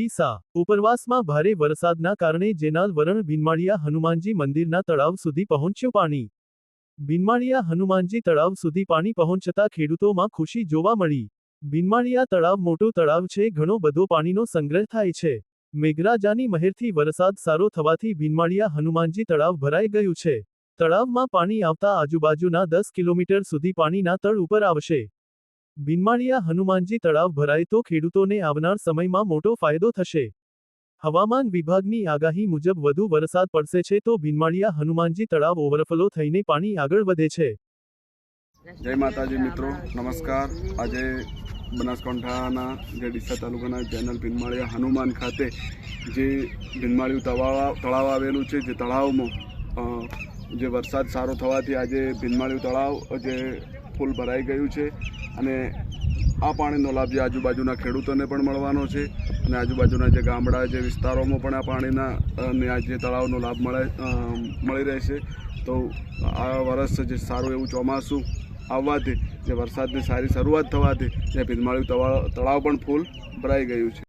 ડીસા ઉપરવાસમાં ભારે વરસાદના કારણે જેનાલ વરણ ભીનમાળિયા હનુમાનજી મંદિરના તળાવ સુધી પહોંચ્યું પાણી। ભીનમાળિયા હનુમાનજી તળાવ સુધી પાણી પહોંચતા ખેડૂતોમાં ખુશી જોવા મળી। ભીનમાળિયા તળાવ મોટું તળાવ છે, ઘણો બધો પાણીનો સંગ્રહ થાય છે। મેઘરાજાની મહેરથી વરસાદ સારો થવાથી ભીનમાળિયા હનુમાનજી તળાવ ભરાઈ ગયું છે। તળાવમાં પાણી આવતા આજુબાજુના 10 કિલોમીટર સુધી પાણીના તળ ઉપર આવશે। ભીનમાળિયા હનુમાનજી તળાવ ભરાય તો ખેડૂતોને આવનાર સમયમાં મોટો ફાયદો થશે। હવામાન વિભાગની આગાહી મુજબ વધુ વરસાદ પડશે છે તો ભીનમાળિયા હનુમાનજી તળાવ ઓવરફ્લો થઈને પાણી આગળ વધે છે। जय माताजी मित्रों, नमस्कार। आज बनासकांठा जे ડીસા तालुकाना चैनल भीनमाळिया हनुमान खाते जे भीनमाळिયું तळाव आवेलू है। जे तळाव में जे वरसाद सारो थवाथी आज भीनमाळिયું तळाव जे फूल भराई गयुं है अने आ पाणीनो लाभ जे आजूबाजूना खेडूतोने पण मळवानो छे अने आजूबाजूना जे गामडा जे विस्तारोमां पण आ पाणीना ने आ जे तळावनो लाभ मळी रहेशे। तो आ वर्ष जे सारुं एवुं ચોમાસું આવવાથી જે વરસાદની સારી શરૂઆત થવાથી જે ભીનમાળિયું તળાવ પણ ફૂલ ભરાઈ ગયું છે।